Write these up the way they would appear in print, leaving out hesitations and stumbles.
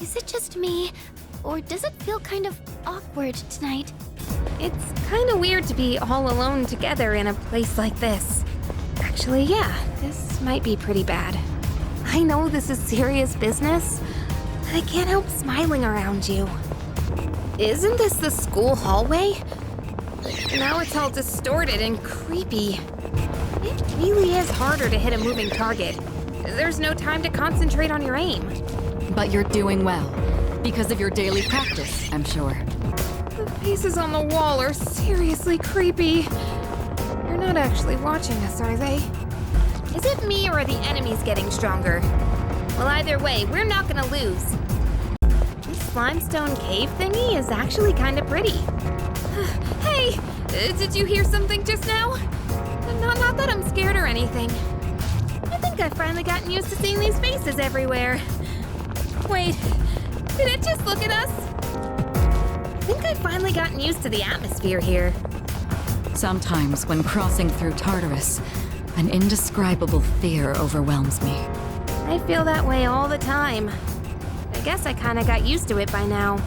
Is it just me? Or does it feel kind of awkward tonight? It's kind of weird to be all alone together in a place like this. Actually, yeah, this might be pretty bad. I know this is serious business, but I can't help smiling around you. Isn't this the school hallway? Now it's all distorted and creepy. It really is harder to hit a moving target. There's no time to concentrate on your aim. But you're doing well, because of your daily practice, I'm sure. The faces on the wall are seriously creepy. They're not actually watching us, are they? Is it me or are the enemies getting stronger? Well, either way, we're not gonna lose. This limestone cave thingy is actually kinda pretty. Hey, did you hear something just now? Not that I'm scared or anything. I think I've finally gotten used to seeing these faces everywhere. Wait, did it just look at us? I think I've finally gotten used to the atmosphere here. Sometimes when crossing through Tartarus, an indescribable fear overwhelms me. I feel that way all the time. I guess I kinda got used to it by now.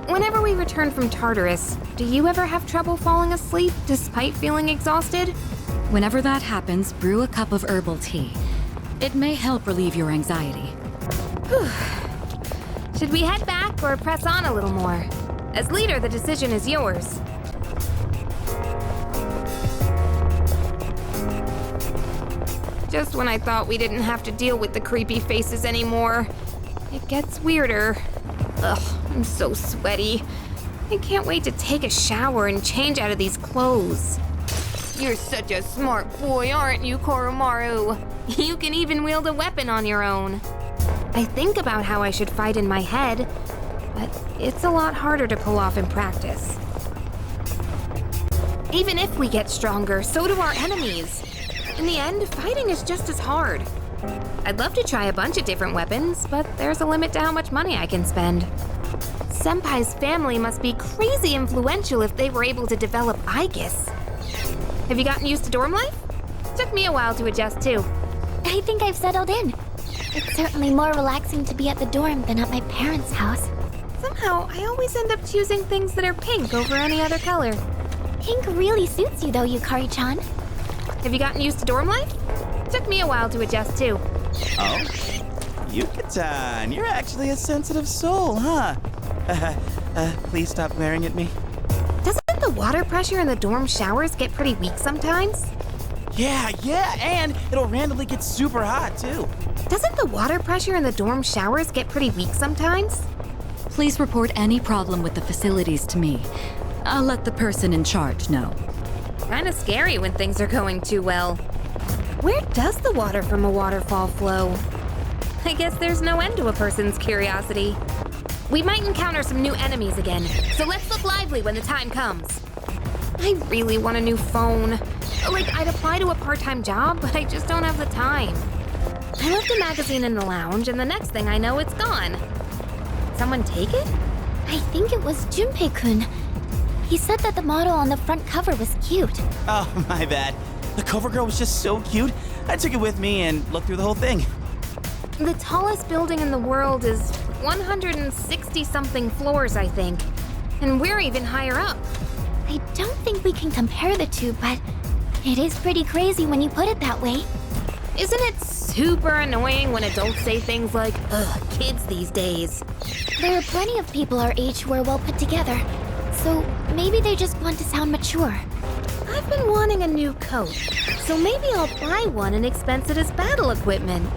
Whenever we return from Tartarus, do you ever have trouble falling asleep despite feeling exhausted? Whenever that happens, brew a cup of herbal tea. It may help relieve your anxiety. Whew. Should we head back or press on a little more? As leader, the decision is yours. Just when I thought we didn't have to deal with the creepy faces anymore, it gets weirder. Ugh, I'm so sweaty. I can't wait to take a shower and change out of these clothes. You're such a smart boy, aren't you, Koromaru? You can even wield a weapon on your own. I think about how I should fight in my head, but it's a lot harder to pull off in practice. Even if we get stronger, so do our enemies. In the end, fighting is just as hard. I'd love to try a bunch of different weapons, but there's a limit to how much money I can spend. Senpai's family must be crazy influential if they were able to develop Aegis. Have you gotten used to dorm life? Took me a while to adjust too. I think I've settled in. It's certainly more relaxing to be at the dorm than at my parents' house. Somehow, I always end up choosing things that are pink over any other color. Pink really suits you though, Yukari-chan. Have you gotten used to dorm life? Took me a while to adjust too. Oh? Yuka-tan, you're actually a sensitive soul, huh? Please stop glaring at me. Doesn't the water pressure in the dorm showers get pretty weak sometimes? Yeah, and it'll randomly get super hot, too. Doesn't the water pressure in the dorm showers get pretty weak sometimes? Please report any problem with the facilities to me. I'll let the person in charge know. Kinda scary when things are going too well. Where does the water from a waterfall flow? I guess there's no end to a person's curiosity. We might encounter some new enemies again, so let's look lively when the time comes. I really want a new phone. Like, I'd apply to a part-time job, but I just don't have the time. I left a magazine in the lounge, and the next thing I know, it's gone. Did someone take it? I think it was Junpei-kun. He said that the model on the front cover was cute. Oh, my bad. The cover girl was just so cute. I took it with me and looked through the whole thing. The tallest building in the world is 160-something floors, I think. And we're even higher up. I don't think we can compare the two, but it is pretty crazy when you put it that way. Isn't it super annoying when adults say things like, ugh, kids these days? There are plenty of people our age who are well put together, so maybe they just want to sound mature. I've been wanting a new coat, so maybe I'll buy one and expense it as battle equipment.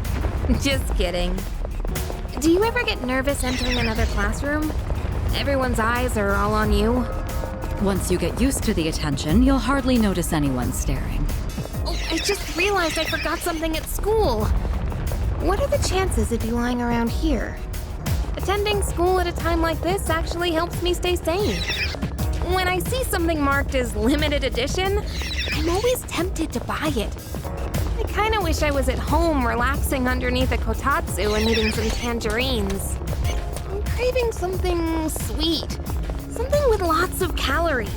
Just kidding. Do you ever get nervous entering another classroom? Everyone's eyes are all on you. Once you get used to the attention, you'll hardly notice anyone staring. Oh, I just realized I forgot something at school. What are the chances it'd be lying around here? Attending school at a time like this actually helps me stay sane. When I see something marked as limited edition, I'm always tempted to buy it. I kinda wish I was at home relaxing underneath a kotatsu and eating some tangerines. I'm craving something sweet, something with lots of calories.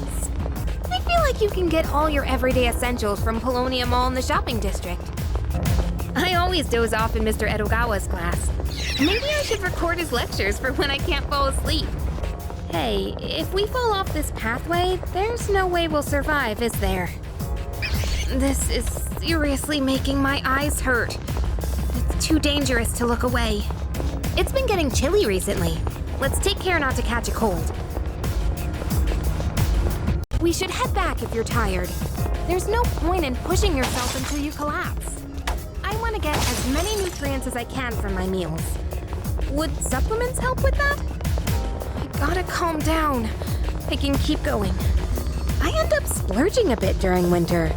I feel like you can get all your everyday essentials from Polonia Mall in the shopping district. I always doze off in Mr. Edogawa's class. Maybe I should record his lectures for when I can't fall asleep. Hey, if we fall off this pathway, there's no way we'll survive, is there? This is seriously making my eyes hurt. It's too dangerous to look away. It's been getting chilly recently. Let's take care not to catch a cold. We should head back if you're tired. There's no point in pushing yourself until you collapse. I want to get as many nutrients as I can from my meals. Would supplements help with that? I gotta calm down. I can keep going. I end up splurging a bit during winter.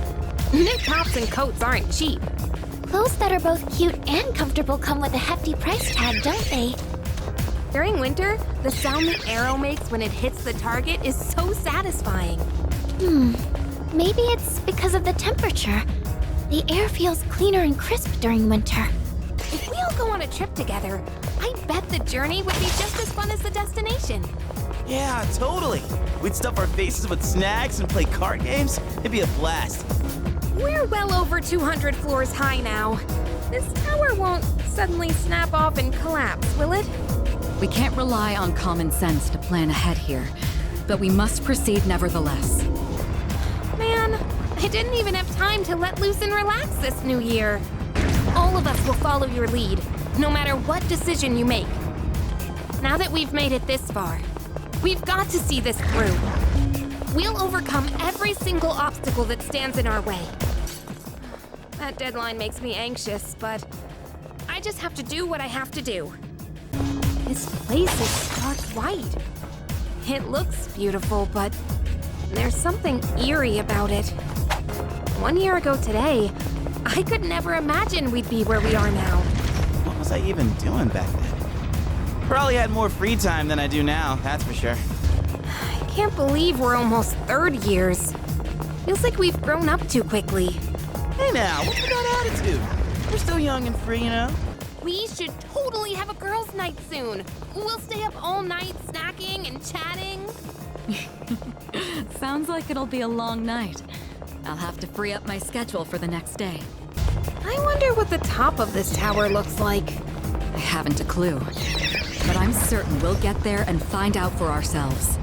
Knit tops and coats aren't cheap. Clothes that are both cute and comfortable come with a hefty price tag, don't they? During winter, the sound the arrow makes when it hits the target is so satisfying. Maybe it's because of the temperature. The air feels cleaner and crisp during winter. If we all go on a trip together, I bet the journey would be just as fun as the destination. Yeah, totally. We'd stuff our faces with snacks and play card games. It'd be a blast. We're well over 200 floors high now. This tower won't suddenly snap off and collapse, will it? We can't rely on common sense to plan ahead here, but we must proceed nevertheless. Man, I didn't even have time to let loose and relax this new year. All of us will follow your lead, no matter what decision you make. Now that we've made it this far, we've got to see this through. We'll overcome every single obstacle that stands in our way. That deadline makes me anxious, but I just have to do what I have to do. This place is stark white. It looks beautiful, but there's something eerie about it. 1 year ago today, I could never imagine we'd be where we are now. What was I even doing back then? Probably had more free time than I do now, that's for sure. I can't believe we're almost third years. Feels like we've grown up too quickly. Hey now, what's with that attitude? We're still young and free, you know? We should totally have a girls' night soon. We'll stay up all night snacking and chatting. Sounds like it'll be a long night. I'll have to free up my schedule for the next day. I wonder what the top of this tower looks like. I haven't a clue, but I'm certain we'll get there and find out for ourselves.